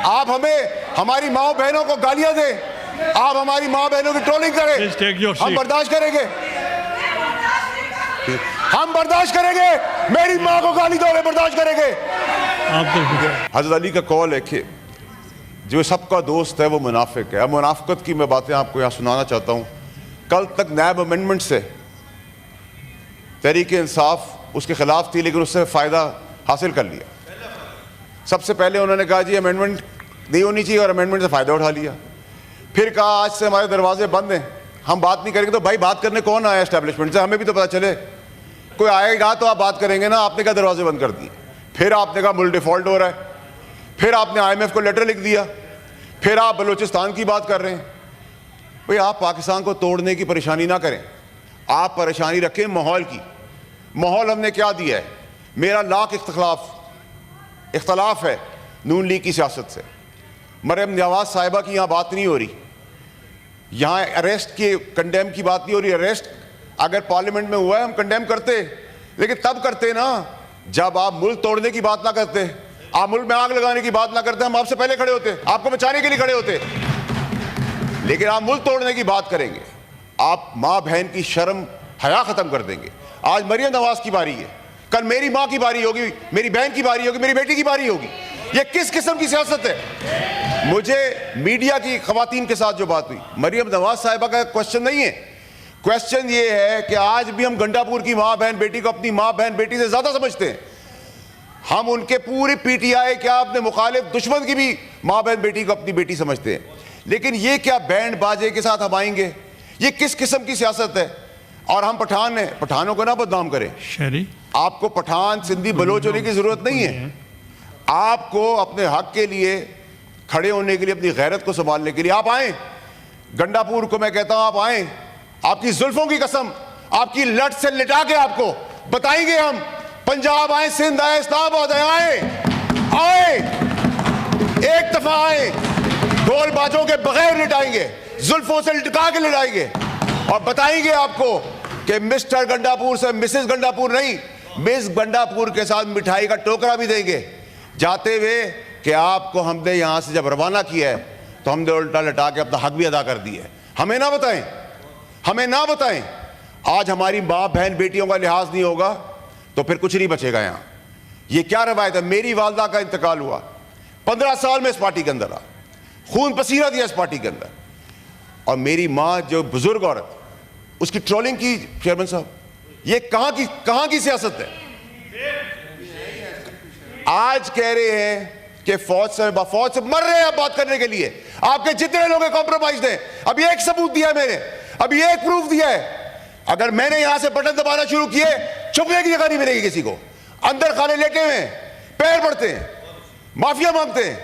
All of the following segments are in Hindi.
आप हमें हमारी माओ बहनों को गालियां दें, आप हमारी माओ बहनों की ट्रोलिंग करें, हम बर्दाश्त करेंगे? हम बर्दाश्त करेंगे? मेरी माँ को गाली दोगे, बर्दाश्त करेंगे? हजरत अली का कौल है कि जो सबका दोस्त है वो मुनाफिक है। अब मुनाफिकत की मैं बातें आपको यहाँ सुनाना चाहता हूँ। कल तक नैब अमेंडमेंट से तहरीक इंसाफ उसके खिलाफ थी, लेकिन उससे फ़ायदा हासिल कर लिया। सबसे पहले उन्होंने कहा जी अमेंडमेंट नहीं होनी चाहिए और अमेंडमेंट से फ़ायदा उठा लिया। फिर कहा आज से हमारे दरवाजे बंद हैं, हम बात नहीं करेंगे। तो भाई बात करने कौन आया एस्टेब्लिशमेंट से? हमें भी तो पता चले। कोई आएगा तो आप बात करेंगे ना। आपने क्या दरवाजे बंद कर दिए? फिर आपने कहा मुल्क डिफ़ॉल्ट हो रहा है, फिर आपने IMF को लेटर लिख दिया, फिर आप बलूचिस्तान की बात कर रहे हैं। भाई आप पाकिस्तान को तोड़ने की परेशानी ना करें, आप परेशानी रखें माहौल की। माहौल हमने क्या दिया है? मेरा लाख इख्तलाफ है नून लीग की सियासत से। मरियम नवाज साहिबा की यहाँ बात नहीं हो रही, यहाँ अरेस्ट के कंडेम की बात नहीं हो रही। अरेस्ट अगर पार्लियामेंट में हुआ है हम कंडेम करते, लेकिन तब करते ना जब आप मुल्क तोड़ने की बात ना करते, आप मुल्क में आग लगाने की बात ना करते। हम आपसे पहले खड़े होते, आपको बचाने के लिए खड़े होते, लेकिन आप मुल्क तोड़ने की बात करेंगे। आप माँ बहन की शर्म हया खत्म कर देंगे। आज मरियम नवाज की बारी है, कल मेरी माँ की बारी होगी, मेरी बहन की बारी होगी, मेरी बेटी की बारी होगी। ये किस किस्म की सियासत है? मुझे मीडिया की खवातीन के साथ जो बात हुई, मरियम नवाज साहिबा का क्वेश्चन नहीं है। क्वेश्चन ये है कि आज भी हम गंडापुर की माँ बहन बेटी को अपनी माँ बहन बेटी से ज्यादा समझते हैं। हम उनके पूरी PTI क्या अपने मुखालिफ दुश्मन की भी माँ बहन बेटी को अपनी बेटी समझते हैं। लेकिन ये क्या बैंड बाजे के साथ हम आएंगे? ये किस किस्म की सियासत है? और हम पठान हैं, पठानों को ना बदनाम करें। आपको पठान सिंधी बलोच होने की जरूरत नहीं है। आपको अपने हक के लिए खड़े होने के लिए, अपनी गैरत को संभालने के लिए आप आए गंडापुर को। मैं कहता हूं आप आए, आपकी जुल्फों की कसम, आपकी लट से लिटा के आपको बताएंगे हम। पंजाब आए, सिंध आए, इस्लामाबाद आए, आए एक दफा आए, ढोल बाजों के बगैर लिटाएंगे, जुल्फों से लिटका के लिटाएंगे और बताएंगे आपको कि मिस्टर गंडापुर से मिसेस गंडापुर नहीं, मिस गंडापुर के साथ मिठाई का टोकरा भी देंगे जाते हुए कि आपको हमने यहां से जब रवाना किया है तो हमने उल्टा लटा के अपना हक भी अदा कर दिया है। हमें ना बताएं, हमें ना बताएं। आज हमारी माँ बहन बेटियों का लिहाज नहीं होगा तो फिर कुछ नहीं बचेगा यहाँ। ये क्या रवायत है? मेरी वालदा का इंतकाल हुआ, 15 साल में इस पार्टी के अंदर रहा, खून पसीना दिया इस पार्टी के अंदर, और मेरी माँ जो बुजुर्ग औरत, उसकी ट्रोलिंग की। चेयरमैन साहब, ये कहां की सियासत है? आज कह रहे हैं कि फौज से मर रहे हैं आप बात करने के लिए। आपके जितने लोग कॉम्प्रोमाइज हैं, अभी एक सबूत दिया है मैंने, अभी एक प्रूफ दिया है। अगर मैंने यहां से बटन दबाना शुरू किए, छुपने की जगह नहीं मिलेगी किसी को। अंदर खाने लेटे हुए हैं, पैर पड़ते हैं, माफिया मांगते हैं,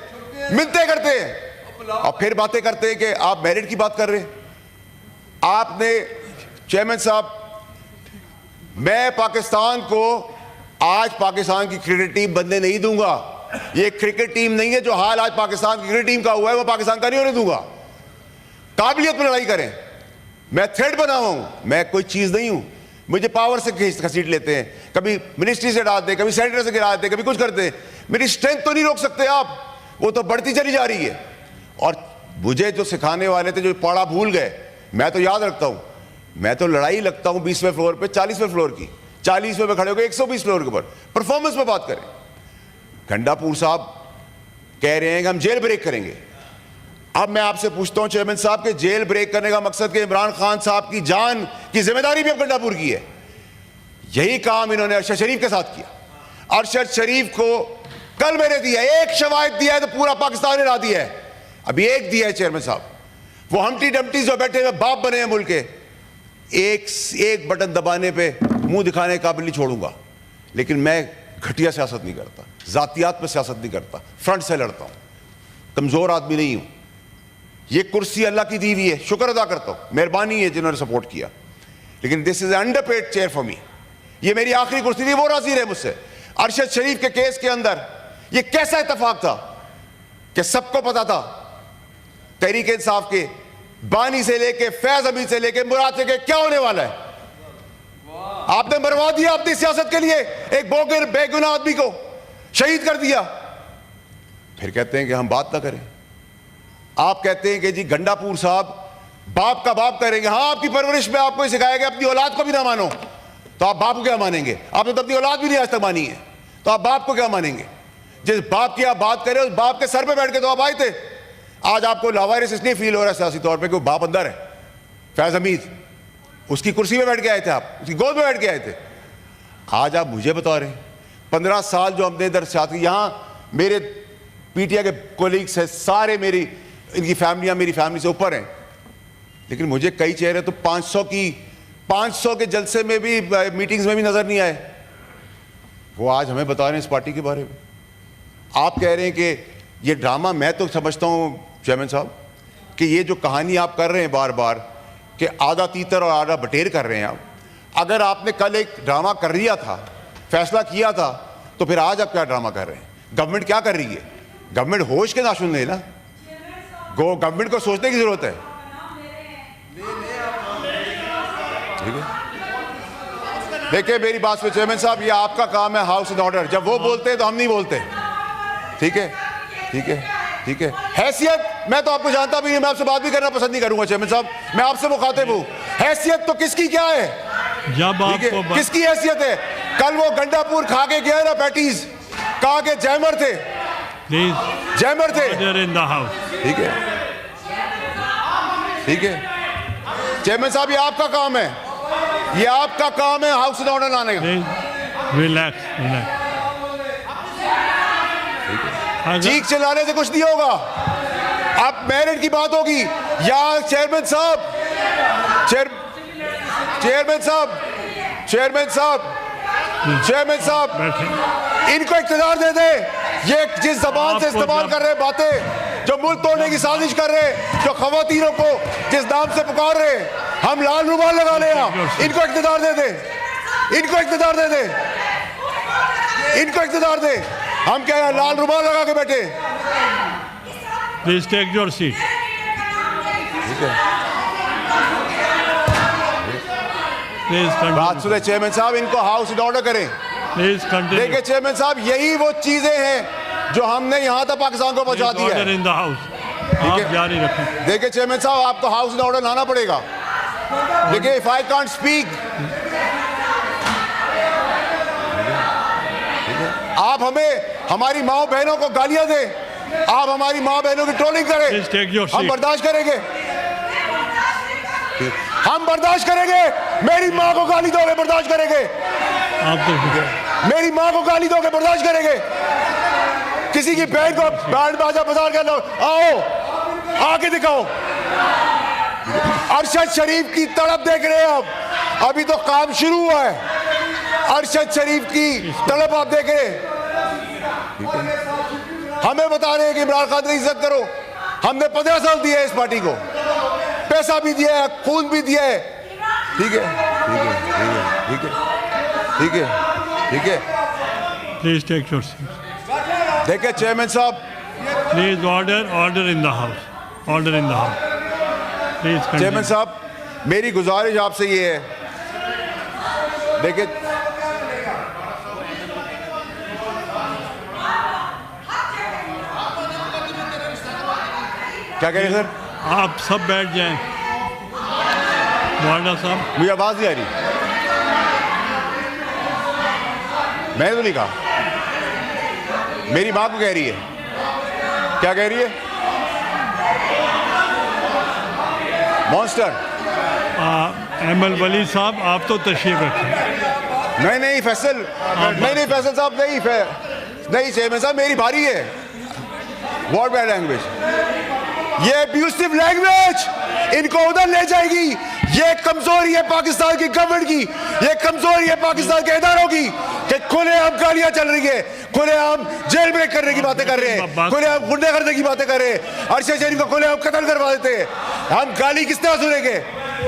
मिन्नतें करते हैं और फिर बातें करते हैं कि आप मेरिट की बात कर रहे हैं। आपने चेयरमैन साहब, मैं पाकिस्तान को आज पाकिस्तान की क्रिकेट टीम बनने नहीं दूंगा। ये क्रिकेट टीम नहीं है। जो हाल आज पाकिस्तान की क्रिकेट टीम का हुआ है वो पाकिस्तान का नहीं होने दूंगा। काबिलियत में लड़ाई करें। मैं थ्रेड बना हुआ हूं, मैं कोई चीज नहीं हूं। मुझे पावर से घसीट लेते हैं, कभी मिनिस्ट्री से डालते हैं, कभी सेनेटर से गिरा देते हैं, कभी कुछ करते हैं। मेरी स्ट्रेंथ तो नहीं रोक सकते आप, वो तो बढ़ती चली जा रही है। और मुझे जो सिखाने वाले थे, जो पढ़ा भूल गए, मैं तो याद रखता हूं। मैं तो लड़ाई लगता हूं 20वें फ्लोर पे 40वें फ्लोर की, 40वें पे खड़े होकर 120 फ्लोर के ऊपर परफॉर्मेंस में बात करें। गंडापुर साहब कह रहे हैं कि हम जेल ब्रेक करेंगे। अब मैं आपसे पूछता हूं चेयरमैन साहब के जेल ब्रेक करने का मकसद कि इमरान खान साहब की जान की जिम्मेदारी भी अब गंडापुर की है। यही काम इन्होंने अरशद शरीफ के साथ किया। अरशद शरीफ को कल मैंने दिया, एक शवाहिद दिया है तो पूरा पाकिस्तान हिला दिया है। अभी एक दिया है चेयरमैन साहब। वो हम्टी डम्टी जो बैठे हुए बाप बने हैं मुल्क के, एक बटन दबाने पे मुंह दिखाने का काबिल नहीं छोड़ूंगा। लेकिन मैं घटिया सियासत नहीं करता, जातियात पे सियासत नहीं करता, फ्रंट से लड़ता हूं, कमजोर आदमी नहीं हूं। ये कुर्सी अल्लाह की दी हुई है, शुक्र अदा करता हूं, मेहरबानी है जिन्होंने सपोर्ट किया। लेकिन this is underpaid chair for me. ये मेरी आखिरी कुर्सी थी, वो राजी रहे मुझसे। अरशद शरीफ के केस के अंदर ये कैसा इत्तेफाक था कि सबको पता था, तहरीक इंसाफ के बानी से लेके फैज अमीन से लेके मुराद से के क्या होने वाला है। आपने मरवा दिया अपनी सियासत के लिए, एक बेगुनाह आदमी को शहीद कर दिया। फिर कहते हैं कि हम बात ना करें। आप कहते हैं कि जी गंडापुर साहब बाप का बाप करेंगे। हाँ, आपकी परवरिश में आपको सिखाया गया अपनी औलाद को भी ना मानो, तो आप बाप को क्या मानेंगे? आपने तो अपनी औलाद भी नहीं आज तक मानी है, तो आप बाप को क्या मानेंगे? जिस बाप की आप बात करें उस बाप के सर पे बैठ के तो आप आए थे। आज आपको लावारिस इसलिए फील हो रहा है सियासी तौर पे कि वो बाप अंदर है। फैज हमीद उसकी कुर्सी पे बैठ के आए थे, आप उसकी गोद में बैठ के आए थे। आज आप मुझे बता रहे हैं 15 साल जो हमने इधर साथी, यहाँ मेरे पीटीआई के कोलीग्स हैं सारे, मेरी इनकी फैमिलियाँ मेरी फैमिली से ऊपर हैं, लेकिन मुझे कई चेहरे तो 500 के जलसे में भी, मीटिंग्स में भी नजर नहीं आए। वो आज हमें बता रहे हैं इस पार्टी के बारे में। आप कह रहे हैं कि ये ड्रामा, मैं तो समझता हूं चेयरमैन साहब कि ये जो कहानी आप कर रहे हैं बार बार कि आधा तीतर और आधा बटेर कर रहे हैं आप। अगर आपने कल एक ड्रामा कर लिया था, फैसला किया था, तो फिर आज आप क्या ड्रामा कर रहे हैं? गवर्नमेंट क्या कर रही है? गवर्नमेंट होश के नाशुन है ना, गवर्नमेंट को सोचने की जरूरत है। ठीक है, देखिए मेरी बात सुनिए चेयरमैन साहब, ये आपका काम है हाउस एंड ऑर्डर। जब वो बोलते हैं तो हम नहीं बोलते। ठीक है, ठीक है, ठीक है। हैसियत, मैं तो आपको जानता भी नहीं, मैं आपसे बात भी करना पसंद नहीं करूंगा चेयरमैन साहब, मैं आपसे मुखातिब हूं। हैसियत तो किसकी क्या है? जब आपको किसकी हैसियत है? कल वो गंडापुर खा के गया ना पैटीज, कहा के जैमर थे, जैमर थे। इन द हाउस। ठीक है, ठीक है चेयरमैन साहब, ये आपका काम है, ये आपका काम है हाउस एंड ऑर्डर लाने का। Relax, relax. चीख चिल्लाने से कुछ नहीं होगा। अब मेरिट की बात होगी या चेयरमैन साहब, चेयरमैन साहब, चेयरमैन साहब, चेयरमैन साहब, इनको इख्तियार दे दे। ये जिस जबान से इस्तेमाल कर रहे बातें, जो मुल्क तोड़ने की साजिश कर रहे, जो खवातीनों को जिस नाम से पुकार रहे, हम लाल रुमाल लगा ले, इनको इख्तियार दे दे, इनको इख्तियार दे दे, इनको इख्तियार दे। हम क्या लाल रुमाल लगा के बैठे? Please take your seat. बात सुने चेयरमैन साहब, इनको हाउस इन ऑर्डर करें। Please continue. देखिए चेयरमैन साहब, यही वो चीजें हैं जो हमने यहाँ तक पाकिस्तान को पहुंचा दी है। इन द हाउस आप जारी रखें। देखिए चेयरमैन साहब, आपको हाउस इन ऑर्डर लाना पड़ेगा। देखिए इफ आई कांट स्पीक, आप हमें हमारी माओ बहनों को गालियां दें, आप हमारी माओ बहनों की ट्रोलिंग करें, हम बर्दाश्त करेंगे, हम बर्दाश्त करेंगे। मेरी माँ को गाली दोगे, बर्दाश्त करेंगे। आप तो मेरी माँ को गाली दोगे, बर्दाश्त करेंगे। किसी की बहन को बैंड बाजा बजा के आओ, आके दिखाओ। अरशद शरीफ की तड़प देख रहे हैं आप, अभी तो काम शुरू हुआ है। अरशद शरीफ की तड़प आप देख रहे हैं। हमें बता रहे हैं कि इमरान खान की इज्जत करो। हमने 15 साल दिए है इस पार्टी को, पैसा भी दिया है, खून भी दिया है। ठीक है, ठीक है, ठीक है, ठीक है, ठीक है। Please take your seat. देखिए चेयरमैन साहब, please order, order in the house, order in the house. Please chairman साहब, मेरी गुजारिश आपसे ये है, देखिए क्या कह रहे हैं सर? आप सब बैठ जाएं। वार्डा साहब, मुझे आवाज नहीं आ रही, मैंने तो नहीं कहा, मेरी माँ को कह रही है। क्या कह रही है? मॉन्स्टर। एमएल वली साहब, आप तो तशरीफ रखें। नहीं नहीं फैसल, नहीं फैसल साहब, नहीं चेयरमैन साहब, मेरी भारी है। व्हाट बैड लैंग्वेज, ये अब्यूसिव लैंग्वेज इनको उधर ले जाएगी। ये कमजोरी है पाकिस्तान की गवर्नमेंट की, ये कमजोरी है पाकिस्तान के इदारों की कि खुलेआम गालियां चल रही है, खुलेआम जेल ब्रेक करने की बातें कर रहे हैं, खुलेआम गुंडे करने की बातें कर रहे हैं, अरशद शरीफ को खुलेआम कत्ल करवा देते हैं। हम गाली किस तरह सुनेंगे?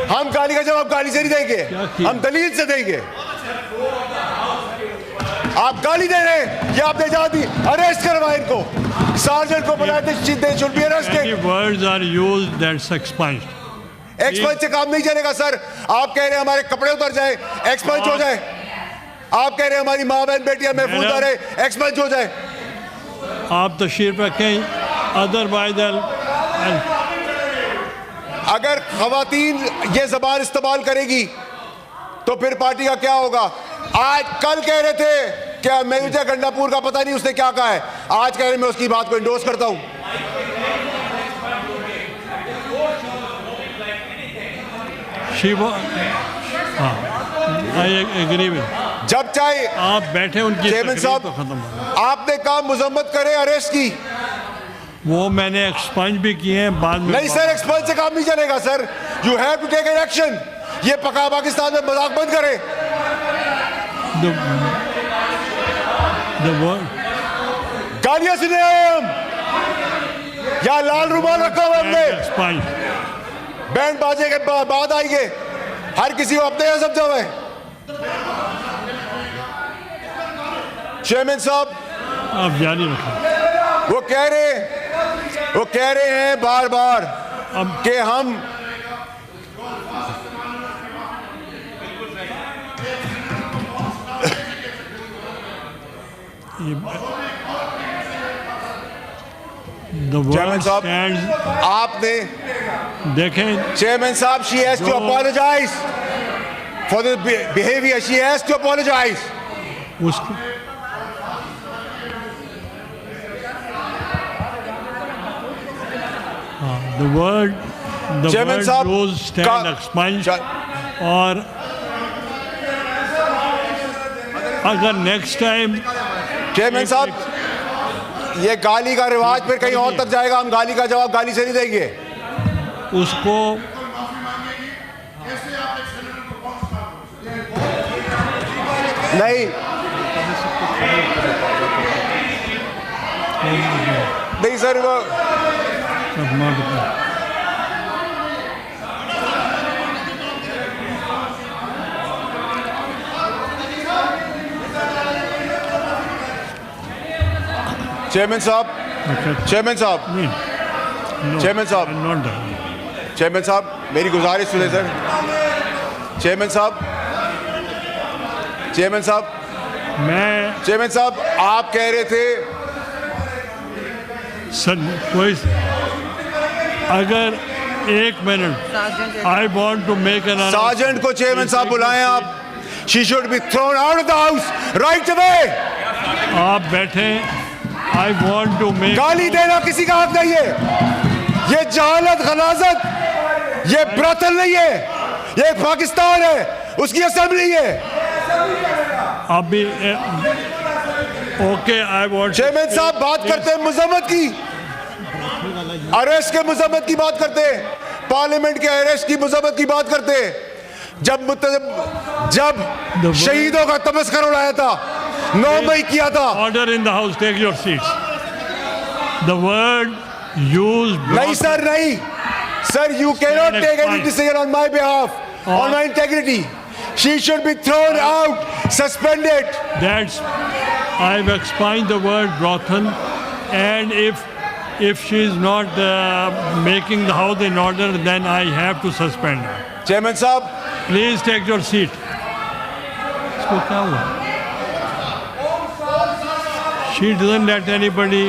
हम गाली का जवाब गाली से नहीं देंगे, हम दलील से देंगे। आप गाली दे रहे हैं, ये आपने जवाब दी, अरेस्ट करवाए इनको, सार्जेंट को बुलाए थे, they should be arrested. Words are used that's expunged. Expunge से काम नहीं चलेगा सर। आप कह रहे हैं हमारे कपड़े उतर जाए, एक्सपंज हो जाए। आप कह रहे हैं हमारी माँ बहन बेटियां महफूज रहे, एक्सपंज हो जाए। आप तशरीफ रखें, अदरवाइज अगर खवातीन ये जबान इस्तेमाल करेगी तो फिर पार्टी का क्या होगा? आज कल कह रहे थे कि मेजर गंडापुर का पता नहीं उसने क्या कहा है, आज कह रहे मैं उसकी बात को इंडोर्स करता हूं। I agree with. जब चाहे आप बैठे, उनकी चेयरमैन तकरीर साहब तो खत्म हो। आपने कहा मुजम्मत करे अरेस्ट की, वो मैंने एक्सपंज भी किए हैं बाद में। नहीं सर, एक्सपल्स से काम नहीं चलेगा sir, you have to take an action. ये पका पाकिस्तान में मजाक बंद करे। गालियां सुने आए हम, या लाल रुमाल रखा हुआ हमने, बैंड बाजे के बाद आएंगे, हर किसी को अपने यहाँ समझा हुआ है। चेयरमैन साहब आप जारी रखें। वो कह रहे हैं बार बार कि हम चेयरमैन साहब आपने देखें, चेयरमैन साहब, she has to apologise for the behaviour, she has to apologise. उसको the word चेयरमैन साहब use stand expunged, और अगर नेक्स्ट टाइम चेयरमैन साहब ये गाली का रिवाज फिर कहीं और तक जाएगा, हम गाली का जवाब गाली से नहीं देंगे। उसको नहीं नहीं सर, वो चेयरमैन साहब, चेयरमैन साहब, चेयरमैन साहब, चेयरमैन साहब मेरी गुजारिश सुने सर। चेयरमैन साहब, चेयरमैन साहब, चेयरमैन साहब आप कह रहे थे सर, कोई अगर 1 minute, I want to make an sergeant को चेयरमैन साहब बुलाएं आप। She should be thrown out of the house right away. आप बैठे, आई वॉन्ट टू मेक। गाली देना किसी का हक नहीं है, ये जहालत गलाजत, ये ब्रथल नहीं है, ये पाकिस्तान है, उसकी असेंबली है। अभी ओके, आई वॉन्ट। चेयरमैन साहब बात करते हैं मुजम्मत की, अरेस्ट के मुजम्मत की बात करते हैं, पार्लियामेंट के अरेस्ट की मुजम्मत की बात करते हैं। जब शहीदों का तमस्कर उड़ाया था, 9 मई किया था। Order in the house, take your seats. The word used. नहीं सर, नहीं sir, you cannot take any decision on my behalf, on my integrity. She should be thrown out, suspended. That's, I've expunged the word brothel, and if she is not making the house in order, then I have to suspend her. Chairman साहब, please take your seat. इसको क्या हुआ? She doesn't let anybody